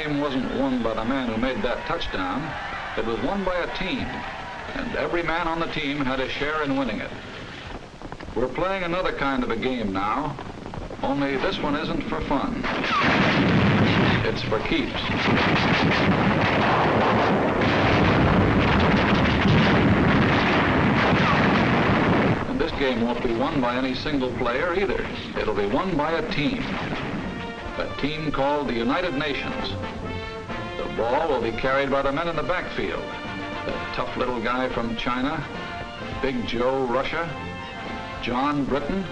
game wasn't won by the man who made that touchdown. It was won by a team, and every man on the team had a share in winning it. We're playing another kind of a game now, only this one isn't for fun. It's for keeps. And this game won't be won by any single player either. It'll be won by a team. A team called the United Nations. The ball will be carried by the men in the backfield. The tough little guy from China, Big Joe, Russia, John, Britain,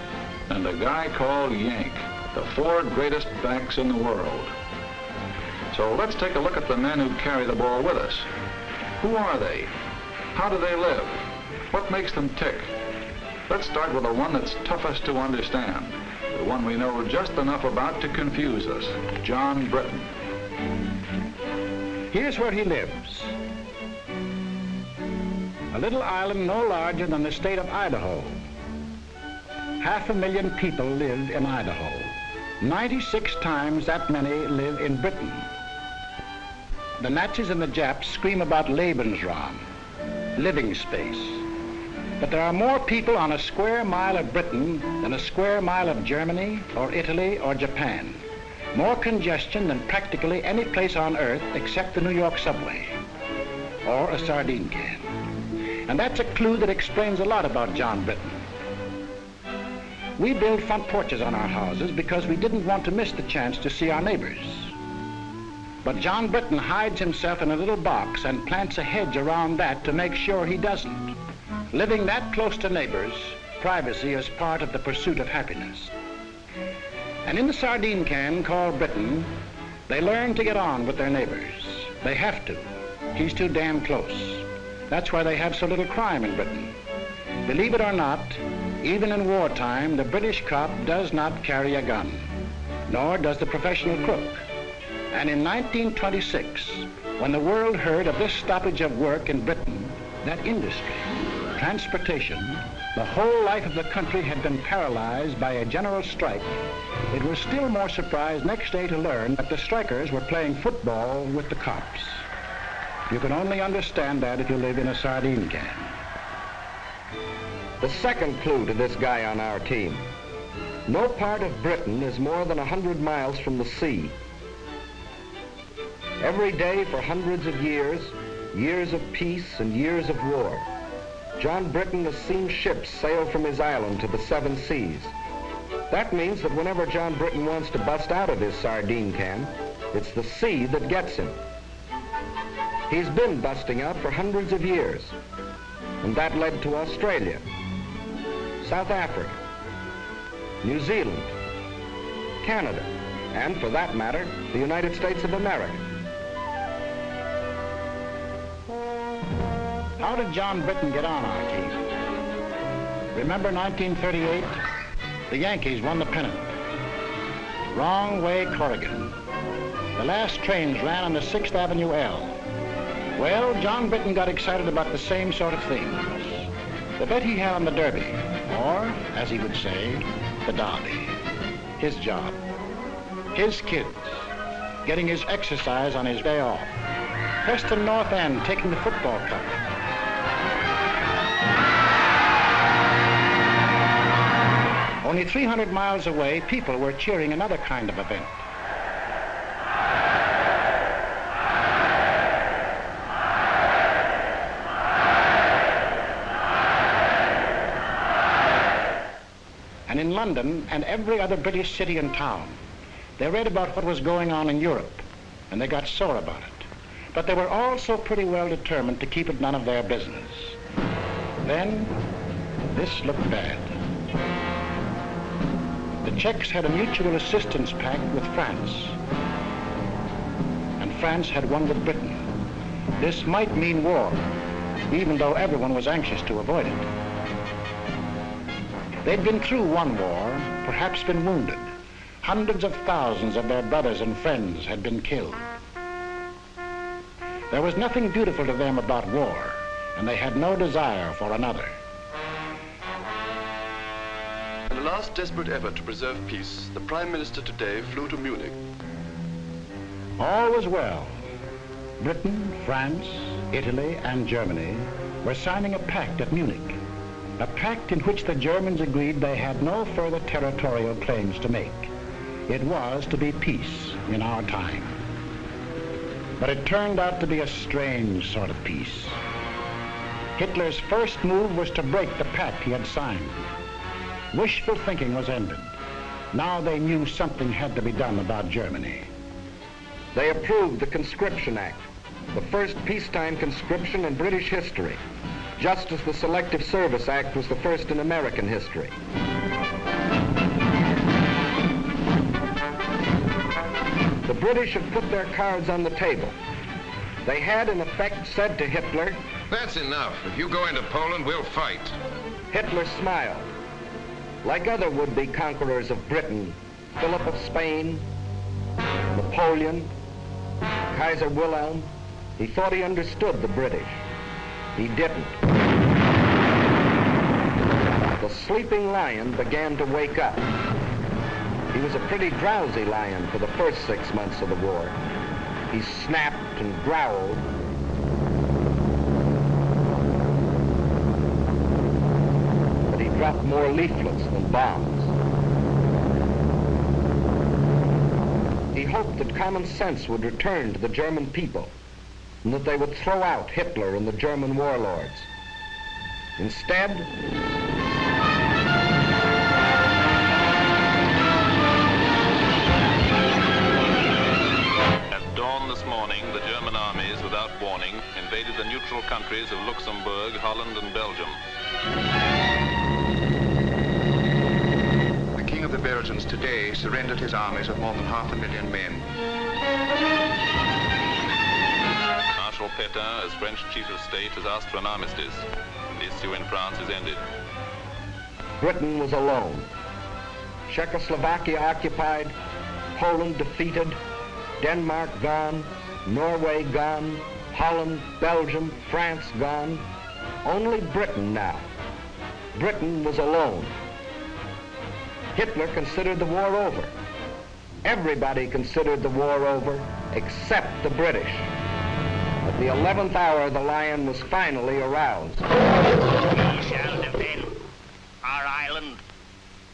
and a guy called Yank, the 4 greatest backs in the world. So let's take a look at the men who carry the ball with us. Who are they? How do they live? What makes them tick? Let's start with the one that's toughest to understand, the one we know just enough about to confuse us, John Britain. Here's where he lives. A little island no larger than the state of Idaho. 500,000 people live in Idaho. 96 times that many live in Britain. The Nazis and the Japs scream about Lebensraum, living space. But there are more people on a square mile of Britain than a square mile of Germany or Italy or Japan. More congestion than practically any place on earth except the New York subway or a sardine can. And that's a clue that explains a lot about John Britain. We build front porches on our houses because we didn't want to miss the chance to see our neighbors. But John Britain hides himself in a little box and plants a hedge around that to make sure he doesn't. Living that close to neighbors, privacy is part of the pursuit of happiness. And in the sardine can called Britain, they learn to get on with their neighbors. They have to. He's too damn close. That's why they have so little crime in Britain. Believe it or not, even in wartime, the British cop does not carry a gun, nor does the professional crook. And in 1926, when the world heard of this stoppage of work in Britain, that industry, transportation, the whole life of the country had been paralyzed by a general strike, it was still more surprised next day to learn that the strikers were playing football with the cops. You can only understand that if you live in a sardine can. The second clue to this guy on our team. No part of Britain is more than 100 miles from the sea. Every day for hundreds of years, years of peace and years of war, John Britain has seen ships sail from his island to the 7 seas. That means that whenever John Britain wants to bust out of his sardine can, it's the sea that gets him. He's been busting out for hundreds of years, and that led to Australia, South Africa, New Zealand, Canada, and for that matter, the United States of America. How did John Britain get on our team? Remember 1938? The Yankees won the pennant. Wrong way, Corrigan. The last trains ran on the 6th Avenue L. Well, John Britain got excited about the same sort of things. The bet he had on the Derby, or, as he would say, the Derby. His job. His kids. Getting his exercise on his day off. Preston North End taking the football cup. Only 300 miles away, people were cheering another kind of event. And in London and every other British city and town, they read about what was going on in Europe, and they got sore about it. But they were also pretty well determined to keep it none of their business. Then, this looked bad. The Czechs had a mutual assistance pact with France, and France had one with Britain. This might mean war, even though everyone was anxious to avoid it. They'd been through one war, perhaps been wounded. Hundreds of thousands of their brothers and friends had been killed. There was nothing beautiful to them about war, and they had no desire for another. In a last desperate effort to preserve peace, the Prime Minister today flew to Munich. All was well. Britain, France, Italy, and Germany were signing a pact at Munich, a pact in which the Germans agreed they had no further territorial claims to make. It was to be peace in our time. But it turned out to be a strange sort of peace. Hitler's first move was to break the pact he had signed. Wishful thinking was ended. Now they knew something had to be done about Germany. They approved the Conscription Act, the first peacetime conscription in British history, just as the Selective Service Act was the first in American history. The British had put their cards on the table. They had, in effect, said to Hitler, "That's enough. If you go into Poland, we'll fight." Hitler smiled. Like other would-be conquerors of Britain, Philip of Spain, Napoleon, Kaiser Wilhelm, he thought he understood the British. He didn't. The sleeping lion began to wake up. He was a pretty drowsy lion for the first 6 months of the war. He snapped and growled. But he dropped more leaflets than bombs. He hoped that common sense would return to the German people and that they would throw out Hitler and the German warlords. Instead, at dawn this morning, the German armies, without warning, invaded the neutral countries of Luxembourg, Holland, and Belgium. The King of the Belgians today surrendered his armies of more than 500,000 men. Marshal Pétain, as French chief of state, has asked for an armistice. The issue in France is ended. Britain was alone. Czechoslovakia occupied, Poland defeated, Denmark gone, Norway gone, Holland, Belgium, France gone. Only Britain now. Britain was alone. Hitler considered the war over. Everybody considered the war over except the British. At the 11th hour, the lion was finally aroused. We shall defend our island,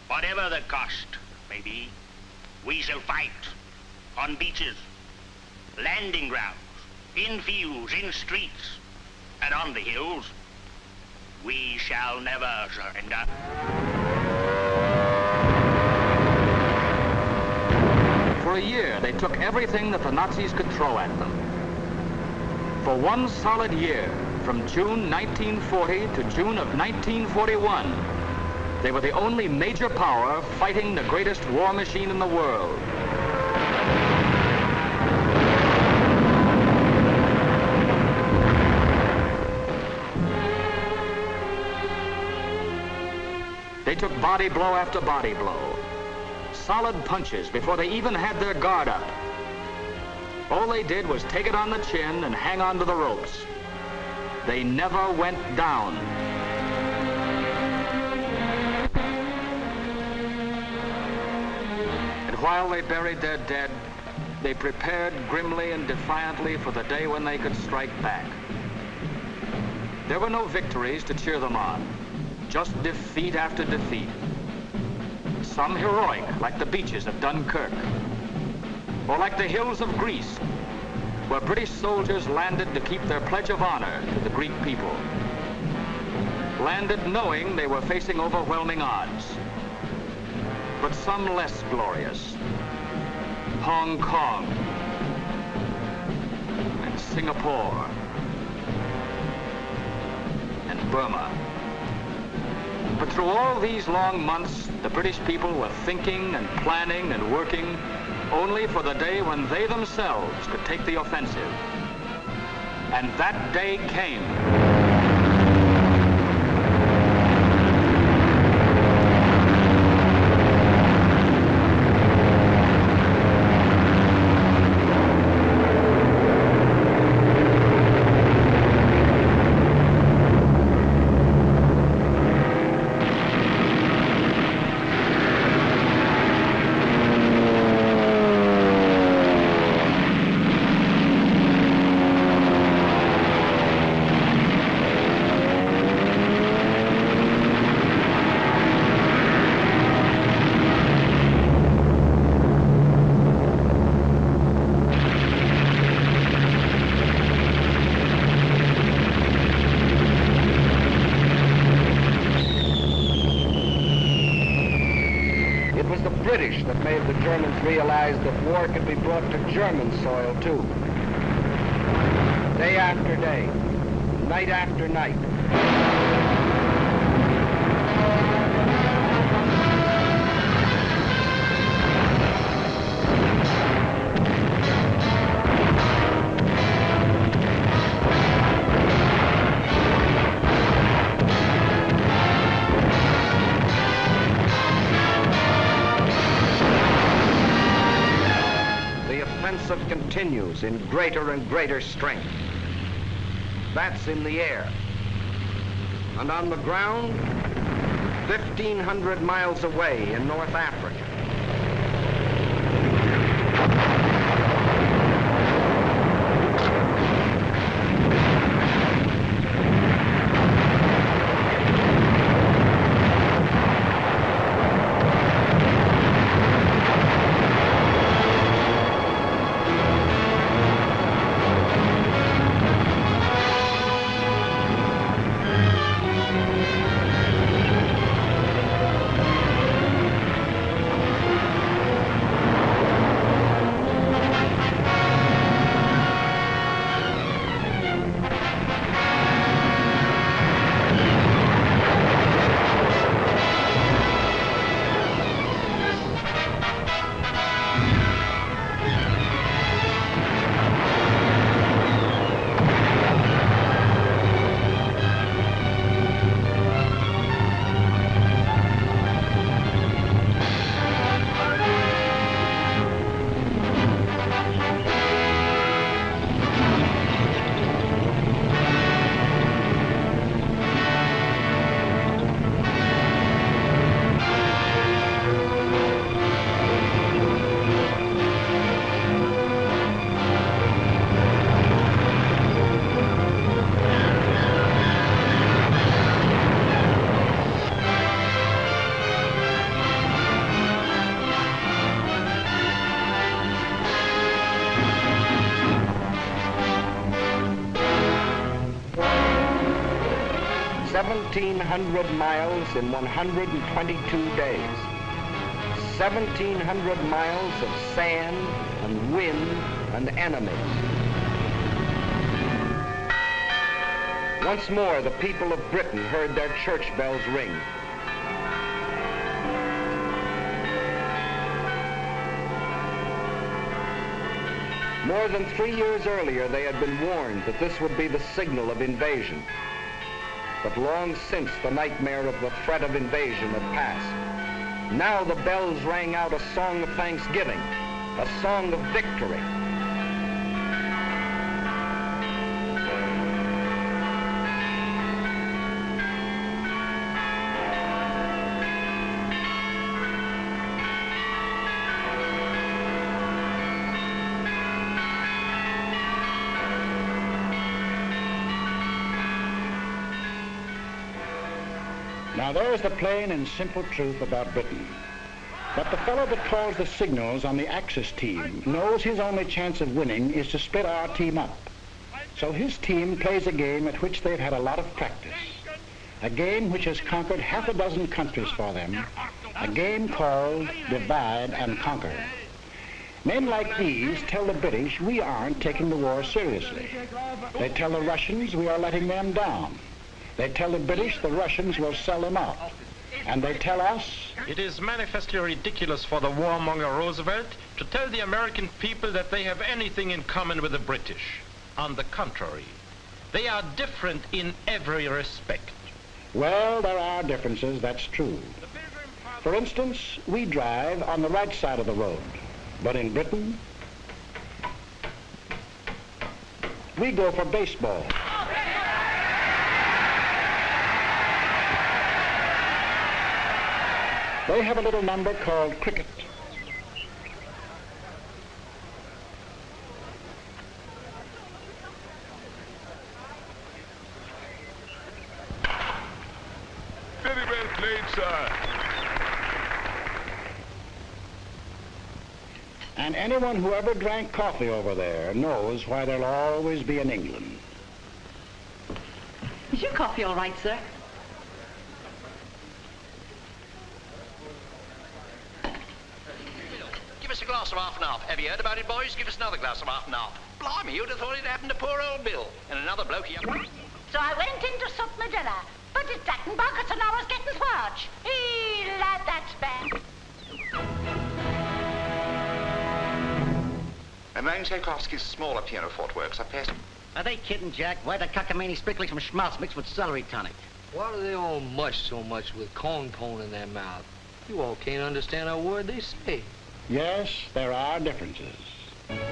whatever the cost may be. We shall fight on beaches, landing grounds, in fields, in streets, and on the hills. We shall never surrender. For a year, they took everything that the Nazis could throw at them. For one solid year, from June 1940 to June of 1941, they were the only major power fighting the greatest war machine in the world. They took body blow after body blow. Solid punches before they even had their guard up. All they did was take it on the chin and hang on to the ropes. They never went down. And while they buried their dead, they prepared grimly and defiantly for the day when they could strike back. There were no victories to cheer them on, just defeat after defeat. Some heroic, like the beaches of Dunkirk, or like the hills of Greece, where British soldiers landed to keep their pledge of honor to the Greek people. Landed knowing they were facing overwhelming odds. But some less glorious. Hong Kong and Singapore and Burma. But through all these long months, the British people were thinking and planning and working only for the day when they themselves could take the offensive. And that day came. the British that made the Germans realize that war could be brought to German soil, too. Day after day, night after night. Continues in greater and greater strength. That's in the air. And on the ground, 1,500 miles away in North Africa. $1,700 miles in 122 days. 1,700 miles of sand and wind and enemies. Once more, the people of Britain heard their church bells ring. More than 3 years earlier, they had been warned that this would be the signal of invasion. But long since the nightmare of the threat of invasion had passed. Now the bells rang out a song of thanksgiving, a song of victory. Now there's the plain and simple truth about Britain. But the fellow that calls the signals on the Axis team knows his only chance of winning is to split our team up. So his team plays a game at which they've had a lot of practice. A game which has conquered half a dozen countries for them. A game called Divide and Conquer. Men like these tell the British we aren't taking the war seriously. They tell the Russians we are letting them down. They tell the British the Russians will sell them out. And they tell us... It is manifestly ridiculous for the warmonger Roosevelt to tell the American people that they have anything in common with the British. On the contrary, they are different in every respect. Well, there are differences, that's true. For instance, we drive on the right side of the road. But in Britain, we go for baseball. They have a little number called cricket. Very well played, sir. And anyone who ever drank coffee over there knows why there'll always be an England. Is your coffee all right, sir? glass of half and half. Have you heard about it, boys? Give us another glass of half and half. Blimey, you'd have thought it happened to poor old Bill. And another bloke here. So I went in to sup my dinner, but it didn't buckets and I was getting swarch. Lad, that's bad. Ramon Tchaikovsky's smaller pianoforte works are passed. Are they kidding, Jack? Why the cockamamie sprinkling some schmaltz mixed with celery tonic? Why do they all mush so much with corn pone in their mouth? You all can't understand a word they say. Yes, there are differences.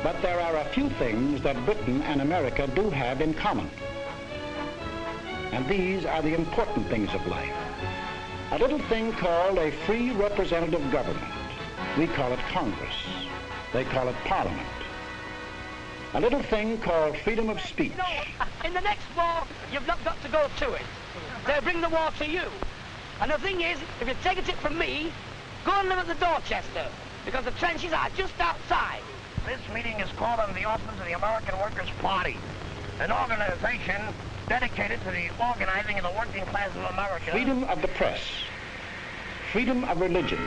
But there are a few things that Britain and America do have in common. And these are the important things of life. A little thing called a free representative government. We call it Congress. They call it Parliament. A little thing called freedom of speech. No, in the next war, you've not got to go to it. They'll bring the war to you. And the thing is, if you take a tip from me, go and live at the Dorchester, because the trenches are just outside. This meeting is called on the auspices of the American Workers' Party, an organization dedicated to the organizing of the working class of America. Freedom of the press. Freedom of religion.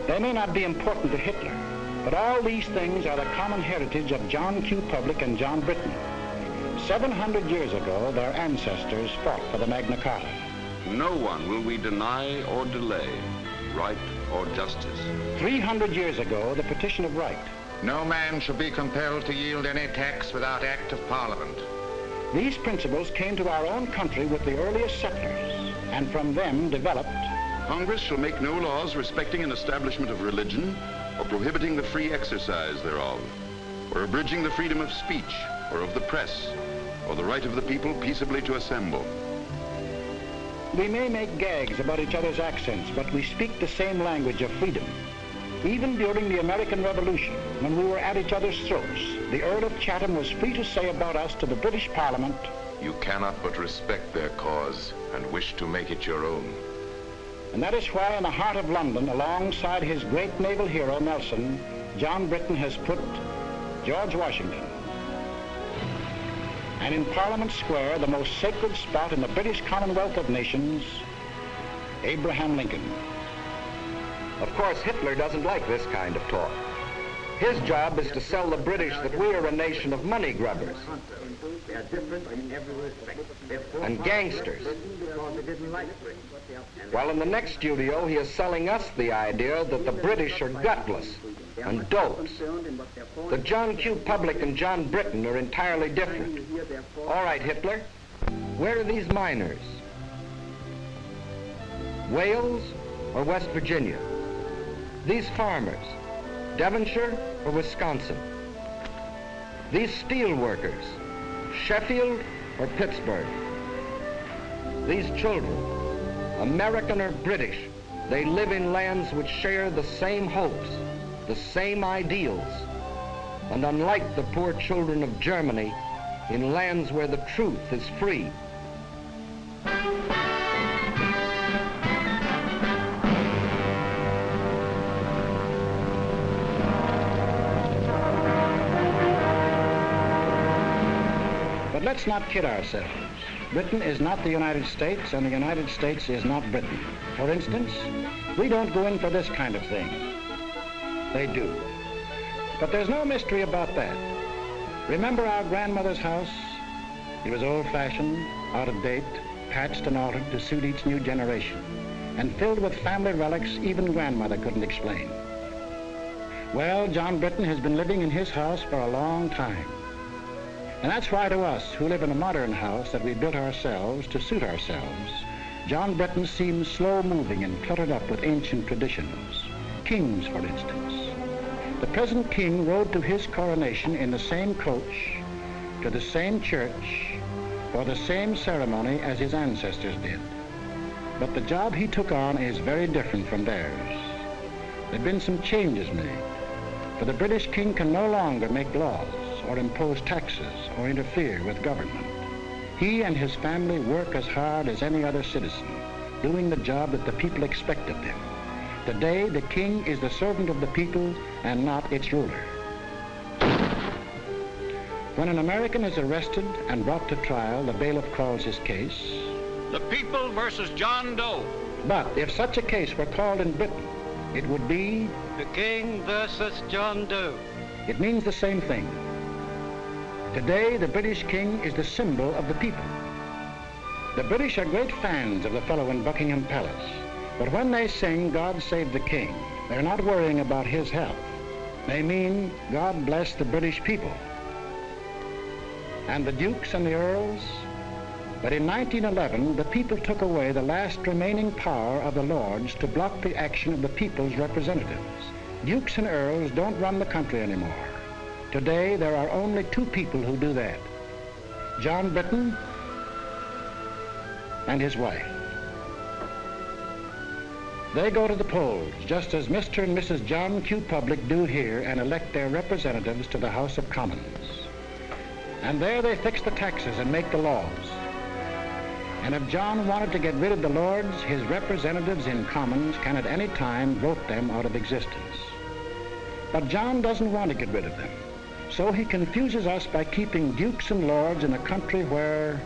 They may not be important to Hitler, but all these things are the common heritage of John Q. Public and John Britton. 700 years ago, their ancestors fought for the Magna Carta. No one will we deny or delay, right or justice. 300 years ago, the Petition of Right. No man shall be compelled to yield any tax without act of Parliament. These principles came to our own country with the earliest settlers, and from them developed. Congress shall make no laws respecting an establishment of religion, or prohibiting the free exercise thereof, or abridging the freedom of speech, or of the press, or the right of the people peaceably to assemble. We may make gags about each other's accents, but we speak the same language of freedom. Even during the American Revolution, when we were at each other's throats, the Earl of Chatham was free to say about us to the British Parliament, "You cannot but respect their cause and wish to make it your own." And that is why in the heart of London, alongside his great naval hero, Nelson, John Britton has put George Washington. And in Parliament Square, the most sacred spot in the British Commonwealth of Nations, Abraham Lincoln. Of course, Hitler doesn't like this kind of talk. His job is to sell the British that we are a nation of money grubbers and gangsters. While in the next studio, he is selling us the idea that the British are gutless and dopes. The John Q. Public and John Britton are entirely different. All right, Hitler, where are these miners? Wales or West Virginia? These farmers, Devonshire or Wisconsin? These steel workers, Sheffield or Pittsburgh? These children, American or British, they live in lands which share the same hopes, the same ideals, and unlike the poor children of Germany, in lands where the truth is free. But let's not kid ourselves. Britain is not the United States, and the United States is not Britain. For instance, we don't go in for this kind of thing. They do. But there's no mystery about that. Remember our grandmother's house? It was old-fashioned, out of date, patched and altered to suit each new generation, and filled with family relics even grandmother couldn't explain. Well, John Britton has been living in his house for a long time. And that's why to us, who live in a modern house that we built ourselves to suit ourselves, John Britton seems slow-moving and cluttered up with ancient traditions. Kings, for instance. The present king rode to his coronation in the same coach, to the same church, for the same ceremony as his ancestors did. But the job he took on is very different from theirs. There have been some changes made, for the British king can no longer make laws or impose taxes or interfere with government. He and his family work as hard as any other citizen, doing the job that the people expect of them. Today, the king is the servant of the people and not its ruler. When an American is arrested and brought to trial, the bailiff calls his case the People versus John Doe. But if such a case were called in Britain, it would be the King versus John Doe. It means the same thing. Today, the British King is the symbol of the people. The British are great fans of the fellow in Buckingham Palace, but when they sing God Save the King, they're not worrying about his health. They mean God bless the British people. And the dukes and the earls? But in 1911, the people took away the last remaining power of the lords to block the action of the people's representatives. Dukes and earls don't run the country anymore. Today, there are only two people who do that. John Britton and his wife. They go to the polls, just as Mr. and Mrs. John Q. Public do here, and elect their representatives to the House of Commons. And there they fix the taxes and make the laws. And if John wanted to get rid of the lords, his representatives in Commons can at any time vote them out of existence. But John doesn't want to get rid of them. So he confuses us by keeping dukes and lords in a country where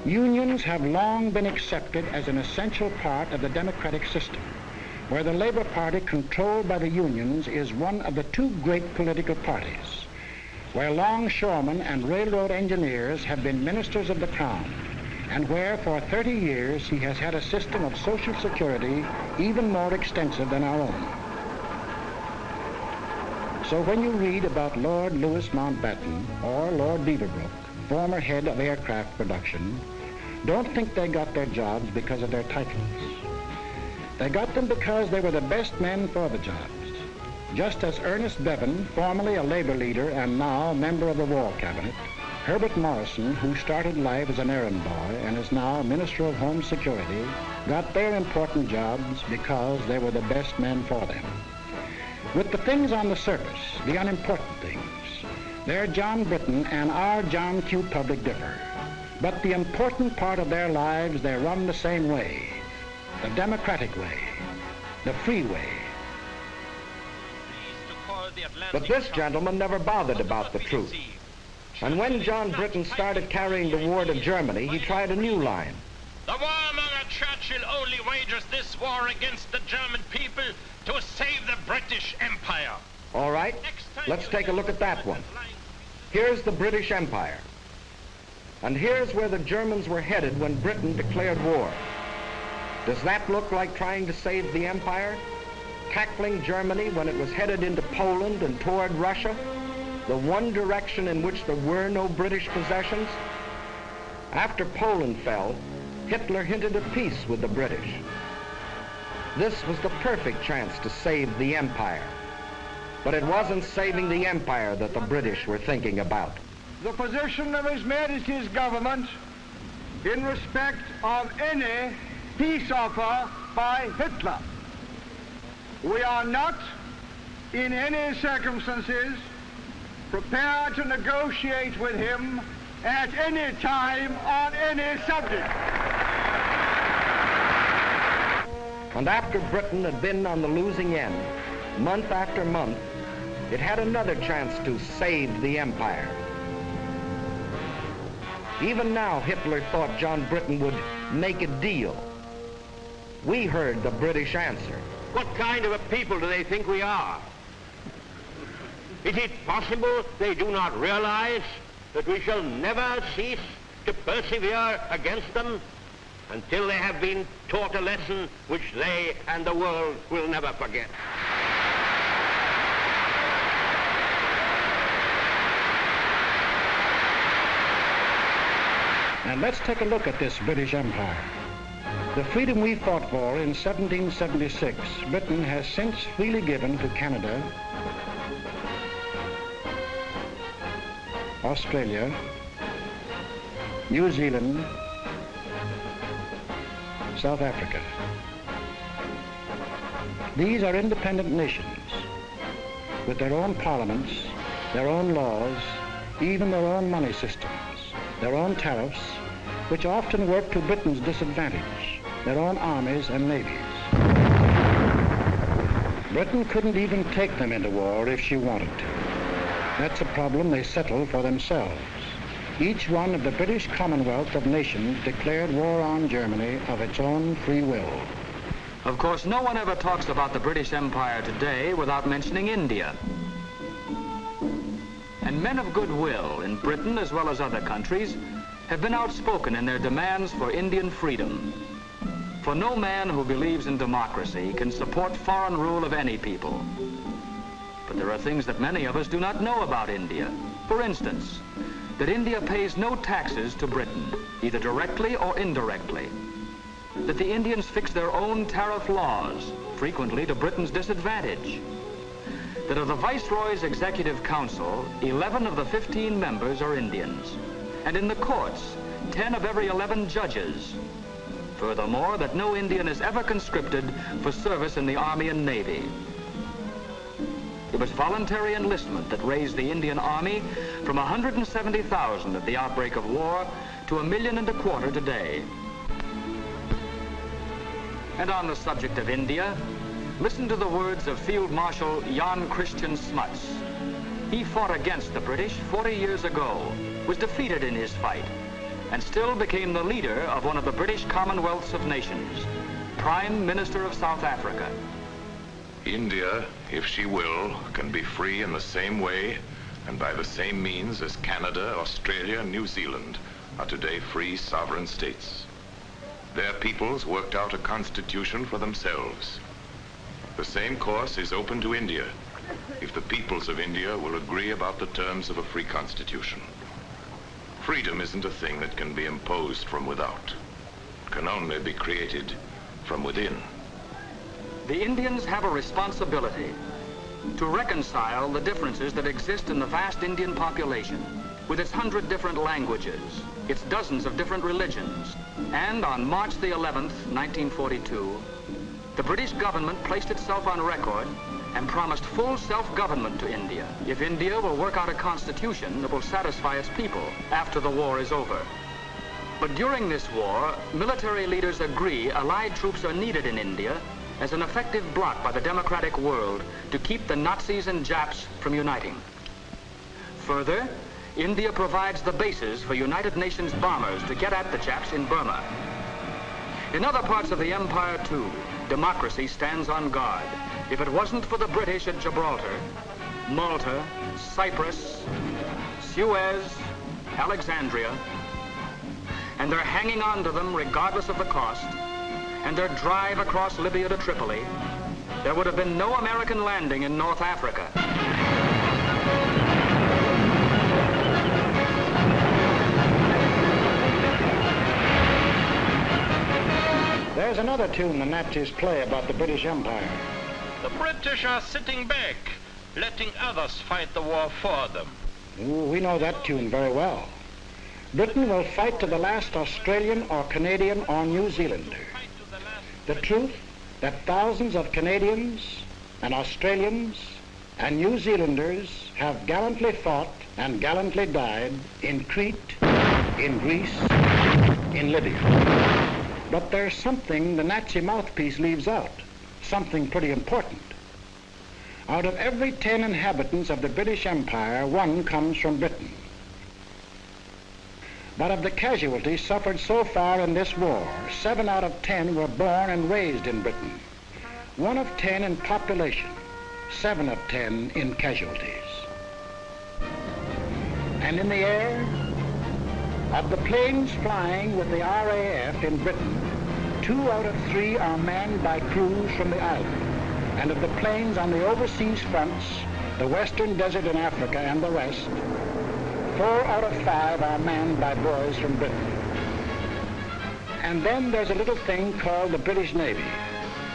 unions have long been accepted as an essential part of the democratic system, where the Labour Party, controlled by the unions, is one of the two great political parties, where longshoremen and railroad engineers have been ministers of the Crown, and where for 30 years he has had a system of social security even more extensive than our own. So when you read about Lord Louis Mountbatten or Lord Beaverbrook, former head of aircraft production, don't think they got their jobs because of their titles. They got them because they were the best men for the jobs. Just as Ernest Bevan, formerly a Labour leader and now member of the War Cabinet, Herbert Morrison, who started life as an errand boy and is now Minister of Home Security, got their important jobs because they were the best men for them. With the things on the surface, the unimportant things, their John Britton and our John Q. Public differ. But the important part of their lives, they run the same way, the democratic way, the free way. But this gentleman never bothered about the truth. And when John Britton started carrying the war to Germany, he tried a new line. The warmonger Churchill only wages this war against the German people to save the British Empire. All right, let's take a look at that one. Here's the British Empire. And here's where the Germans were headed when Britain declared war. Does that look like trying to save the empire? Tackling Germany when it was headed into Poland and toward Russia? The one direction in which there were no British possessions? After Poland fell, Hitler hinted at peace with the British. This was the perfect chance to save the empire. But it wasn't saving the empire that the British were thinking about. The position of His Majesty's government in respect of any peace offer by Hitler. We are not, in any circumstances, prepared to negotiate with him at any time on any subject. And after Britain had been on the losing end, month after month, it had another chance to save the empire. Even now, Hitler thought John Britton would make a deal. We heard the British answer. What kind of a people do they think we are? Is it possible they do not realize that we shall never cease to persevere against them until they have been taught a lesson which they and the world will never forget? And let's take a look at this British Empire. The freedom we fought for in 1776, Britain has since freely given to Canada, Australia, New Zealand, South Africa. These are independent nations with their own parliaments, their own laws, even their own money systems, their own tariffs, which often work to Britain's disadvantage, their own armies and navies. Britain couldn't even take them into war if she wanted to. That's a problem they settle for themselves. Each one of the British Commonwealth of Nations declared war on Germany of its own free will. Of course, no one ever talks about the British Empire today without mentioning India. And men of goodwill in Britain, as well as other countries, have been outspoken in their demands for Indian freedom. For no man who believes in democracy can support foreign rule of any people. But there are things that many of us do not know about India. For instance, that India pays no taxes to Britain, either directly or indirectly. That the Indians fix their own tariff laws, frequently to Britain's disadvantage. That of the Viceroy's Executive Council, 11 of the 15 members are Indians. And in the courts, 10 of every 11 judges. Furthermore, that no Indian is ever conscripted for service in the Army and Navy. It was voluntary enlistment that raised the Indian Army from 170,000 at the outbreak of war to 1.25 million today. And on the subject of India, listen to the words of Field Marshal Jan Christian Smuts. He fought against the British 40 years ago, was defeated in his fight, and still became the leader of one of the British Commonwealths of Nations, Prime Minister of South Africa. India, if she will, can be free in the same way and by the same means as Canada, Australia, and New Zealand are today free sovereign states. Their peoples worked out a constitution for themselves. The same course is open to India if the peoples of India will agree about the terms of a free constitution. Freedom isn't a thing that can be imposed from without. It can only be created from within. The Indians have a responsibility to reconcile the differences that exist in the vast Indian population, with its 100 different languages, its dozens of different religions. And on March the 11th, 1942, the British government placed itself on record and promised full self-government to India if India will work out a constitution that will satisfy its people after the war is over. But during this war, military leaders agree Allied troops are needed in India as an effective bloc by the democratic world to keep the Nazis and Japs from uniting. Further, India provides the bases for United Nations bombers to get at the Japs in Burma. In other parts of the empire, too, democracy stands on guard. If it wasn't for the British at Gibraltar, Malta, Cyprus, Suez, Alexandria, and they're hanging on to them regardless of the cost, and their drive across Libya to Tripoli, there would have been no American landing in North Africa. There's another tune the Nazis play about the British Empire. The British are sitting back, letting others fight the war for them. Ooh, we know that tune very well. Britain will fight to the last Australian or Canadian or New Zealander. The truth that thousands of Canadians and Australians and New Zealanders have gallantly fought and gallantly died in Crete, in Greece, in Libya. But there's something the Nazi mouthpiece leaves out, something pretty important. Out of every 10 inhabitants of the British Empire, 1 comes from Britain. But of the casualties suffered so far in this war, 7 out of 10 were born and raised in Britain. 1 of 10 in population, 7 of 10 in casualties. And in the air, of the planes flying with the RAF in Britain, 2 out of 3 are manned by crews from the island. And of the planes on the overseas fronts, the Western Desert in Africa and the rest, 4 out of 5 are manned by boys from Britain. And then there's a little thing called the British Navy.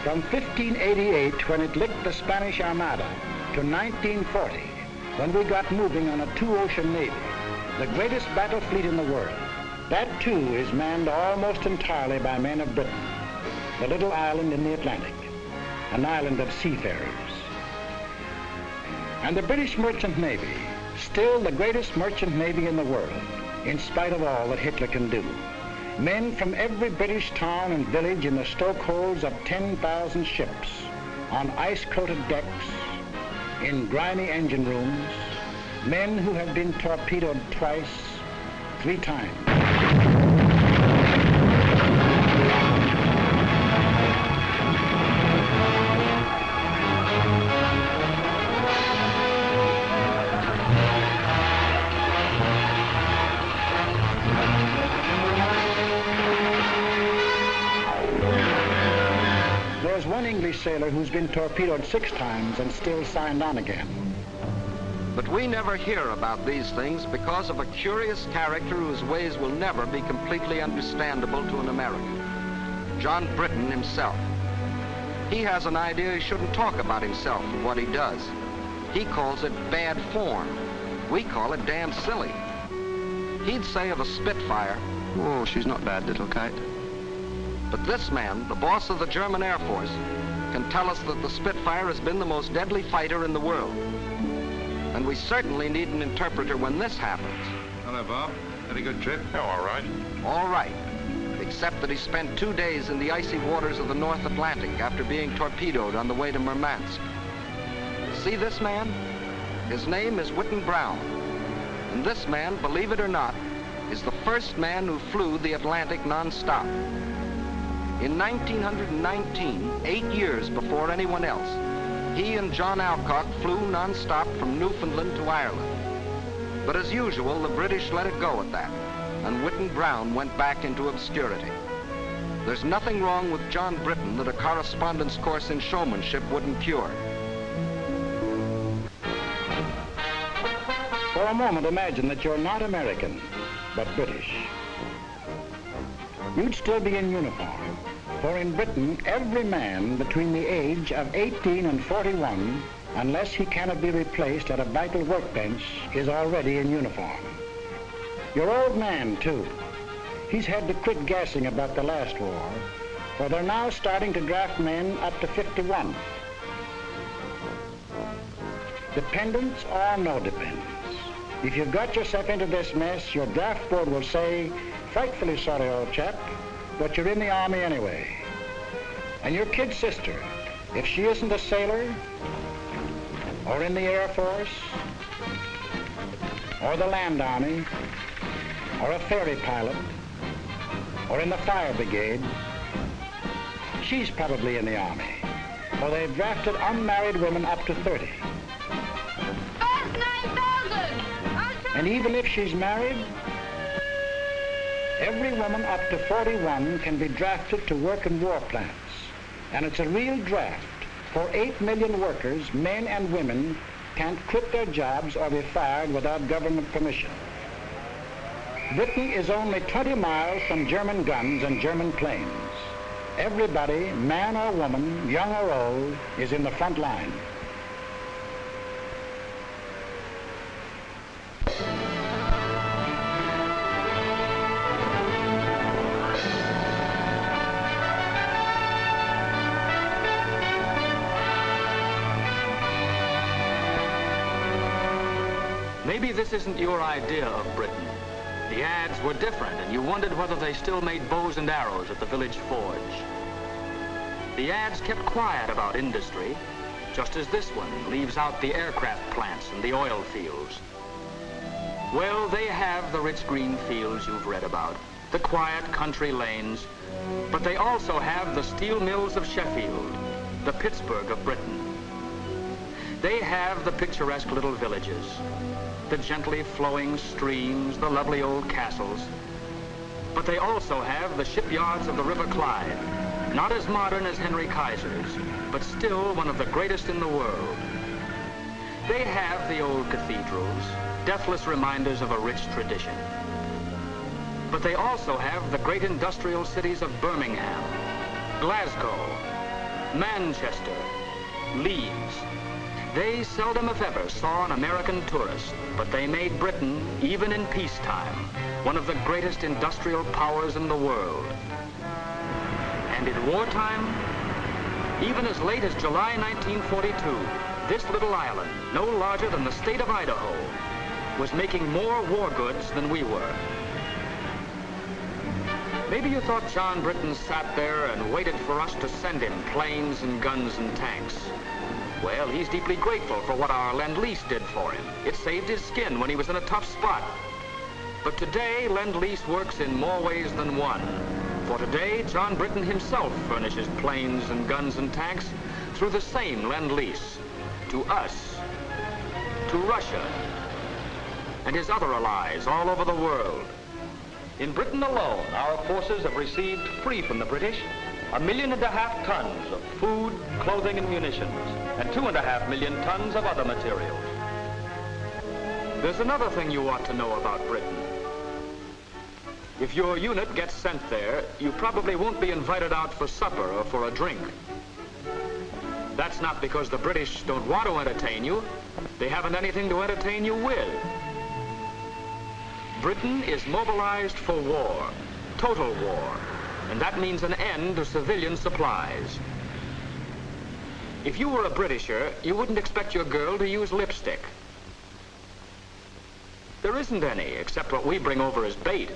From 1588, when it licked the Spanish Armada, to 1940, when we got moving on a 2-ocean navy, the greatest battle fleet in the world. That, too, is manned almost entirely by men of Britain, the little island in the Atlantic, an island of seafarers. And the British Merchant Navy, still the greatest merchant navy in the world, in spite of all that Hitler can do. Men from every British town and village in the stokeholds of 10,000 ships, on ice-coated decks, in grimy engine rooms, men who have been torpedoed twice, 3 times. There's one English sailor who's been torpedoed 6 times and still signed on again. But we never hear about these things because of a curious character whose ways will never be completely understandable to an American. John Britton himself. He has an idea he shouldn't talk about himself and what he does. He calls it bad form. We call it damn silly. He'd say of a Spitfire, "Oh, she's not bad, little kite." But this man, the boss of the German Air Force, can tell us that the Spitfire has been the most deadly fighter in the world. And we certainly need an interpreter when this happens. Hello, Bob. Had a good trip? Oh, all right. All right. Except that he spent 2 days in the icy waters of the North Atlantic after being torpedoed on the way to Murmansk. See this man? His name is Whitten Brown. And this man, believe it or not, is the first man who flew the Atlantic non-stop. In 1919, 8 years before anyone else, he and John Alcock flew non-stop from Newfoundland to Ireland. But as usual, the British let it go at that, and Whitten Brown went back into obscurity. There's nothing wrong with John Britton that a correspondence course in showmanship wouldn't cure. For a moment, imagine that you're not American, but British. You'd still be in uniform. For in Britain, every man between the age of 18 and 41, unless he cannot be replaced at a vital workbench, is already in uniform. Your old man, too. He's had to quit gassing about the last war, for they're now starting to draft men up to 51. Dependents or no dependents. If you've got yourself into this mess, your draft board will say, "Frightfully sorry, old chap, but you're in the Army anyway." And your kid sister, if she isn't a sailor, or in the Air Force, or the Land Army, or a ferry pilot, or in the fire brigade, she's probably in the Army, for they've drafted unmarried women up to 30. And even if she's married, every woman up to 41 can be drafted to work in war plants. And it's a real draft, for 8 million workers, men and women, can't quit their jobs or be fired without government permission. Britain is only 20 miles from German guns and German planes. Everybody, man or woman, young or old, is in the front line. Maybe this isn't your idea of Britain. The ads were different, and you wondered whether they still made bows and arrows at the village forge. The ads kept quiet about industry, just as this one leaves out the aircraft plants and the oil fields. Well, they have the rich green fields you've read about, the quiet country lanes, but they also have the steel mills of Sheffield, the Pittsburgh of Britain. They have the picturesque little villages, the gently flowing streams, the lovely old castles. But they also have the shipyards of the River Clyde, not as modern as Henry Kaiser's, but still one of the greatest in the world. They have the old cathedrals, deathless reminders of a rich tradition. But they also have the great industrial cities of Birmingham, Glasgow, Manchester, Leeds. They seldom, if ever, saw an American tourist, but they made Britain, even in peacetime, one of the greatest industrial powers in the world. And in wartime, even as late as July 1942, this little island, no larger than the state of Idaho, was making more war goods than we were. Maybe you thought John Britton sat there and waited for us to send him planes and guns and tanks. Well, he's deeply grateful for what our Lend-Lease did for him. It saved his skin when he was in a tough spot. But today, Lend-Lease works in more ways than one. For today, John Britton himself furnishes planes and guns and tanks through the same Lend-Lease to us, to Russia, and his other allies all over the world. In Britain alone, our forces have received, free from the British, 1.5 million tons of food, clothing, and munitions, and 2.5 million tons of other materials. There's another thing you ought to know about Britain. If your unit gets sent there, you probably won't be invited out for supper or for a drink. That's not because the British don't want to entertain you. They haven't anything to entertain you with. Britain is mobilized for war, total war, and that means an end to civilian supplies. If you were a Britisher, you wouldn't expect your girl to use lipstick. There isn't any, except what we bring over as bait.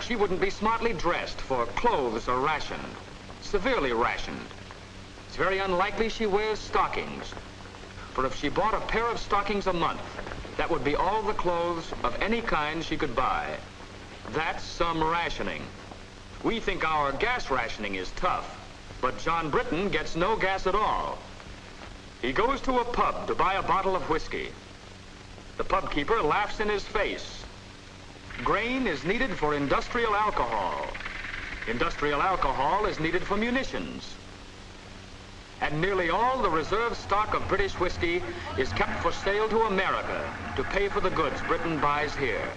She wouldn't be smartly dressed, for clothes are rationed, severely rationed. It's very unlikely she wears stockings, for if she bought a pair of stockings a month, that would be all the clothes of any kind she could buy. That's some rationing. We think our gas rationing is tough, but John Britton gets no gas at all. He goes to a pub to buy a bottle of whiskey. The pub keeper laughs in his face. Grain is needed for industrial alcohol. Industrial alcohol is needed for munitions. And nearly all the reserve stock of British whiskey is kept for sale to America to pay for the goods Britain buys here.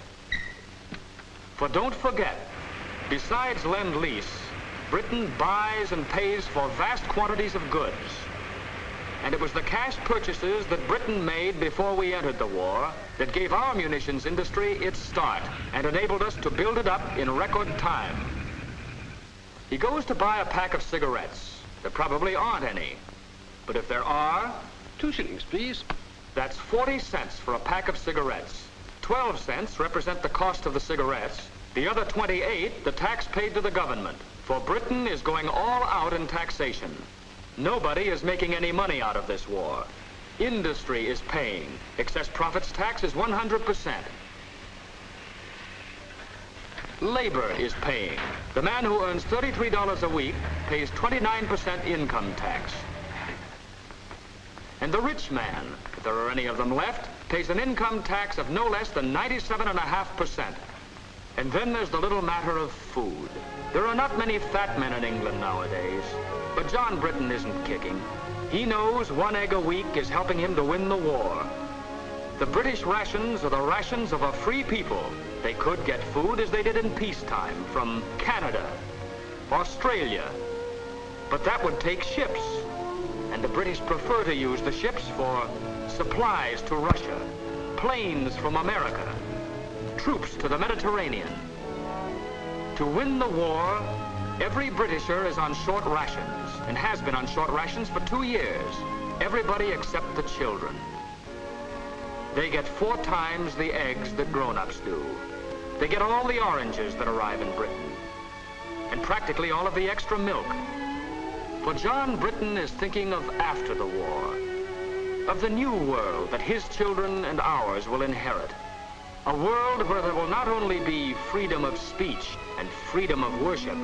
For don't forget, besides Lend-Lease, Britain buys and pays for vast quantities of goods. And it was the cash purchases that Britain made before we entered the war that gave our munitions industry its start and enabled us to build it up in record time. He goes to buy a pack of cigarettes. There probably aren't any. But if there are, 2 shillings, please. That's 40 cents for a pack of cigarettes. 12 cents represent the cost of the cigarettes. The other 28, the tax paid to the government. For Britain is going all out in taxation. Nobody is making any money out of this war. Industry is paying. Excess profits tax is 100%. Labor is paying. The man who earns $33 a week pays 29% income tax. And the rich man, if there are any of them left, pays an income tax of no less than 97.5%. And then there's the little matter of food. There are not many fat men in England nowadays. But John Britton isn't kicking. He knows 1 egg a week is helping him to win the war. The British rations are the rations of a free people. They could get food as they did in peacetime from Canada, Australia. But that would take ships. And the British prefer to use the ships for supplies to Russia, planes from America, troops to the Mediterranean. To win the war, every Britisher is on short rations and has been on short rations for 2 years. Everybody except the children. They get 4 times the eggs that grown-ups do. They get all the oranges that arrive in Britain and practically all of the extra milk. For John Britton is thinking of after the war, of the new world that his children and ours will inherit. A world where there will not only be freedom of speech and freedom of worship,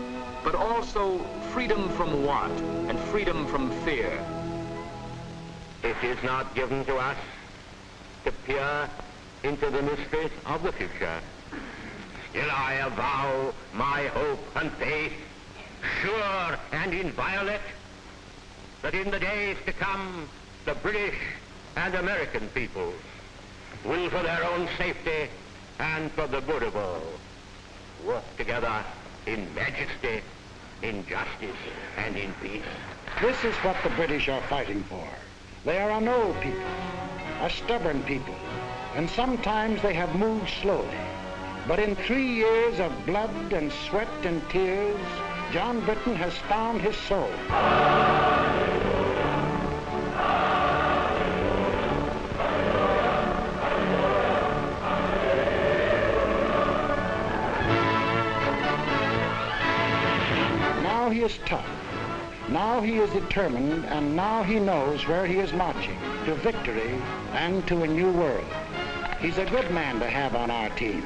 but also freedom from want and freedom from fear. It is not given to us to peer into the mysteries of the future. Still I avow my hope and faith, sure and inviolate, that in the days to come, the British and American peoples will, for their own safety and for the good of all, work together in majesty, in justice, and in peace. This is what the British are fighting for. They are an old people, a stubborn people, and sometimes they have moved slowly. But in 3 years of blood and sweat and tears, John Britton has found his soul. Now he is tough. Now he is determined, and now he knows where he is marching, to victory and to a new world. He's a good man to have on our team.